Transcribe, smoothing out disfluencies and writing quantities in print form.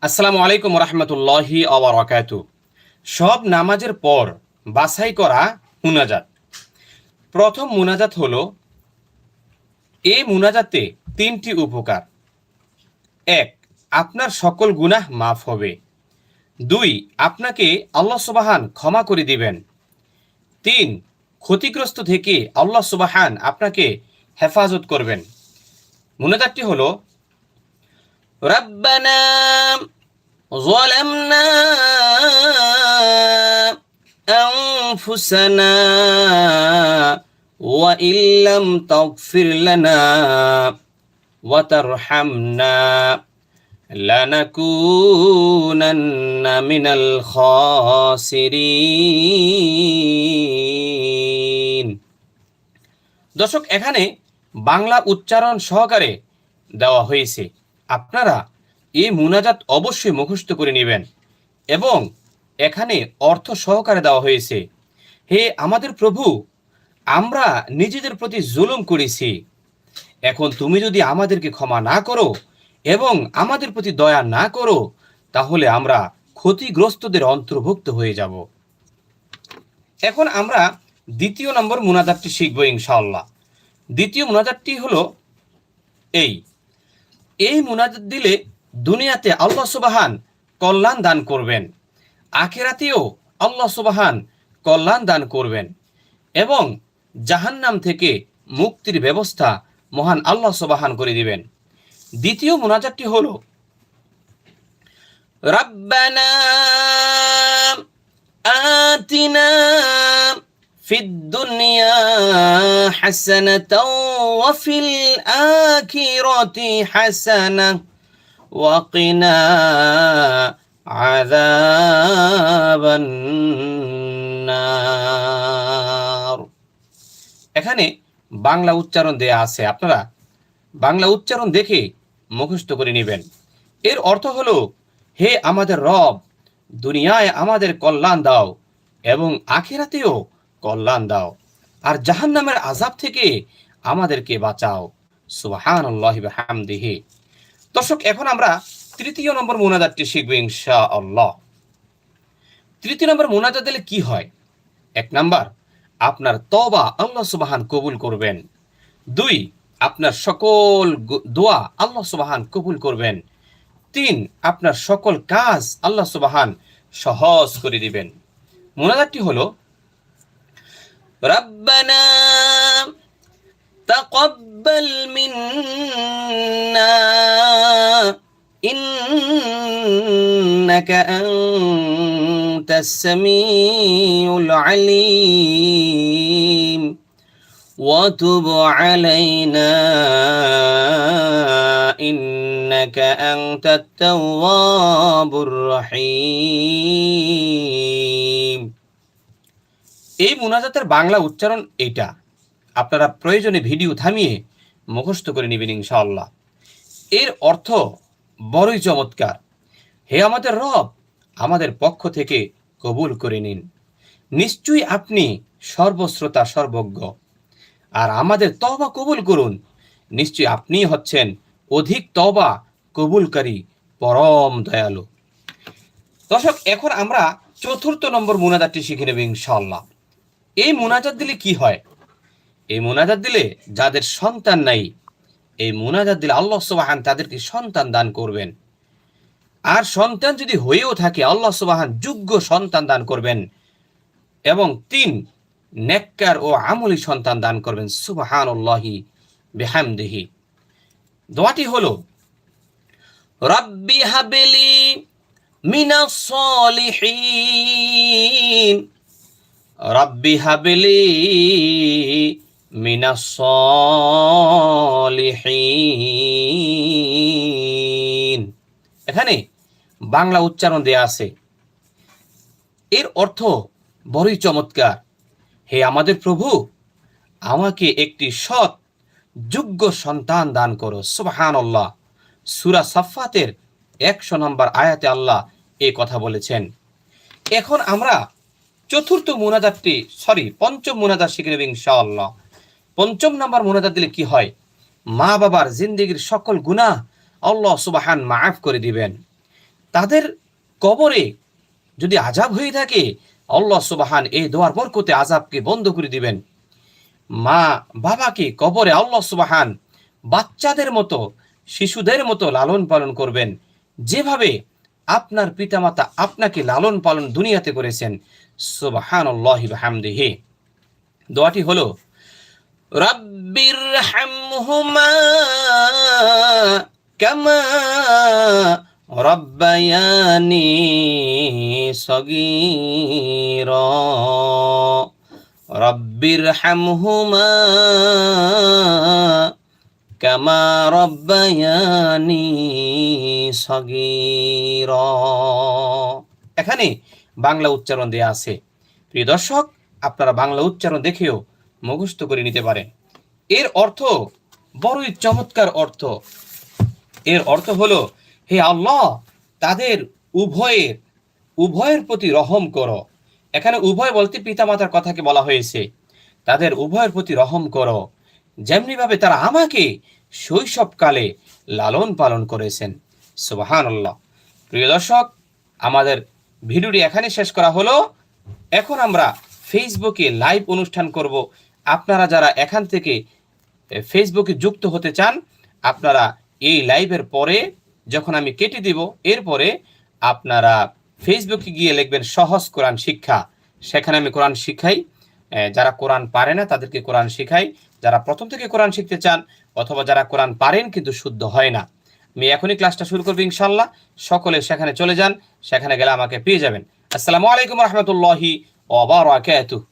আসসালামু আলাইকুম রহমতুল্লাহি ওয়া বারাকাতুহু। সব নামাজের পর বাছাই করা মুনাজাত। প্রথম মুনাজাত হলো, এই মুনাজাতে তিনটি উপকার। এক, আপনার সকল গুনাহ মাফ হবে। দুই, আপনাকে আল্লাহ সুবহান ক্ষমা করে দিবেন। তিন, ক্ষতিগ্রস্ত থেকে আল্লাহ সুবহান আপনাকে হেফাজত করবেন। মুনাজাতটি হলো, রাব্বানা ظلمنا أنفسنا وإن لم تغفر لنا وترحمنا لنكونن من الخاسرين। দর্শক, এখানে বাংলা উচ্চারণ সহকারে দেওয়া হয়েছে। আপনারা এই মুনাজাত অবশ্যই মুখস্থ করে নেবেন এবং এখানে অর্থ সহকারে দেওয়া হয়েছে। হে আমাদের প্রভু, আমরা নিজেদের প্রতি জুলুম করেছি। এখন তুমি যদি আমাদেরকে ক্ষমা না করো এবং আমাদের প্রতি দয়া না করো, তাহলে আমরা ক্ষতিগ্রস্তদের অন্তর্ভুক্ত হয়ে যাব। এখন আমরা দ্বিতীয় নম্বর মুনাজাতটি শিখব ইনশাআল্লাহ। দ্বিতীয় মুনাজাতটি হলো এই মুনাজাত দিলে দুনিয়াতে আল্লাহ সুবহান কল্যাণ দান করবেন, আখিরাতেও আল্লাহ সুবহান কল্যাণ দান করবেন এবং জাহান্নাম থেকে মুক্তির ব্যবস্থা মহান আল্লাহ সুবহান করে দিবেন। দ্বিতীয় মুনাজাতটি হলো, রাব্বানা আতিনা ফিদ দুনিয়া হাসানাতাও ওয়া ফিল আখিরাতি হাসানাহ ওয়াকিনা আযাবান নার। এখানে বাংলা উচ্চারণ দেয়া আছে, আপনারা বাংলা উচ্চারণ দেখে মুখস্থ করে নেবেন। এর অর্থ হলো, হে আমাদের রব, দুনিয়ায় আমাদের কল্যাণ দাও এবং আখিরাতেও কল্যাণ দাও, আর জাহান্নামের আযাব থেকে আমাদেরকে বাঁচাও। সুবহানাল্লাহি ওয়া বিহামদিহি। দর্শক, এখন আমরা তৃতীয় নম্বর মুনাজাতটি শিখব ইনশাআল্লাহ। তৃতীয় নম্বর মুনাজাত দিলে কি হয়? এক নাম্বার, আপনার তওবা আল্লাহ সুবহান কবুল করবেন। দুই, আপনার সকল দোয়া আল্লাহ সুবহান কবুল করবেন। তিন, আপনার সকল কাজ আল্লাহ সুবহান সহজ করে দিবেন। মুনাজাতটি হলো, রাব্বানা তাকাব্বাল মিন্না ইন্নাকা আনতাস সামিউল আলিম ওয়া তুব আলাইনা ইন্নাকা আনতাত তাওয়াবুর রহিম। এই মুনাজাতের বাংলা উচ্চারণ এইটা। আপনারা প্রয়োজনে ভিডিও থামিয়ে মুখস্থ করে নেবেন ইনশাআল্লাহ। এর অর্থ বড়ই চমৎকার। হে আমাদের রব, আমাদের পক্ষ থেকে কবুল করে নিন। নিশ্চয়ই আপনি সর্বশ্রোতা সর্বজ্ঞ, আর আমাদের তওবা কবুল করুন। নিশ্চয়ই আপনি হচ্ছেন অধিক তওবা কবুলকারী, পরম দয়ালু। দর্শক, এখন আমরা চতুর্থ নম্বর মুনাজাতটি শিখে নেব ইনশাআল্লাহ। এই মুনাজাত দিলে কি হয়? এই মুনাজাত দিলে যাদের সন্তান নাই, এই মুনাজাত দিলে আল্লাহ সুবহান তাদেরকে সন্তান দান করবেন। আর সন্তান যদি হয়েও থাকে, আল্লাহ সুবহান যোগ্য সন্তান দান করবেন এবং তিন, নেককার ও আমলী সন্তান দান করবেন। সুবহানাল্লাহি বিহামদিহি। দোয়াটি হলো, রাব্বি হাবলি মিনাস সলিহিন রাব্বি হাবলি মিনাস সলিহিন। এখানে বাংলা উচ্চারণ দেয়া আছে। এর অর্থ বড়ই চমৎকার। হে আমাদের প্রভু, আমাকে একটি সৎ যোগ্য সন্তান দান করো। সুবহানাল্লাহ। সূরা সাফফাতের 100 নম্বর আয়াতে আল্লাহ এই কথা বলেছেন। এখন আমরা পঞ্চম মুনাজাত শিখে নেব ইনশাআল্লাহ। পঞ্চম নাম্বার মুনাজাত দিলে কি হয়? মা বাবার জিন্দেগির সকল গুনাহ আল্লাহ সুবহান মাফ করে দিবেন। তাদের কবরে যদি আযাব হয়ে থাকে, আল্লাহ সুবহান এই দোয়ার বরকতে আযাবকে বন্ধ করে দিবেন। মা বাবাকে কবরে আল্লাহ সুবহান বাচ্চাদের মতো, শিশুদের মতো লালন পালন করবেন, যেভাবে আপনার পিতামাতা আপনাকে লালন পালন দুনিয়াতে করেছেন। সুবহানাল্লাহি ওয়া বিহামদিহি। দোয়াটি হলো, রাব্বিরহামহুমা কামা রাব্বায়ানি সগীরা, রাব্বিরহামহুমা কামা রাব্বায়ানি সগীরা। এখানে বাংলা উচ্চারণ দেয়া আছে। প্রিয় দর্শক, আপনারা বাংলা উচ্চারণ দেখেও মুখস্থ করে নিতে পারেন। এর অর্থ বড়ই চমৎকার অর্থ। এর অর্থ হলো, হে আল্লাহ, তাদের উভয়ের প্রতি রহম করো। এখানে উভয় বলতে পিতামাতার কথাকে বলা হয়েছে। তাদের উভয়ের প্রতি রহম করো, যেমনিভাবে তারা আমাকে শৈশবকালে লালন পালন করেছেন। সুবহানাল্লাহ। প্রিয় দর্শক, আমাদের ভিডিওটি এখানে শেষ করা হলো। এখন আমরা ফেসবুকে লাইভ অনুষ্ঠান করব। আপনারা যারা এখান থেকে ফেসবুকে যুক্ত হতে চান, আপনারা এই লাইভের পরে যখন আমি কেটে দিব, এরপরে আপনারা ফেসবুকে গিয়ে লিখবেন সহজ কোরআন শিক্ষা। সেখানে আমি কোরআন শিখাই। যারা কোরআন পারে না তাদেরকে কোরআন শিখাই। যারা প্রথম থেকে কোরআন শিখতে চান, অথবা যারা কোরআন পারেন কিন্তু শুদ্ধ হয় না, আমি এখনই ক্লাসটা শুরু করবো ইনশাল্লাহ। সকলে সেখানে চলে যান, সেখানে গেলে আমাকে পেয়ে যাবেন। আসসালামু আলাইকুম রহমতুল্লাহি ওয়া বারাকাতুহু।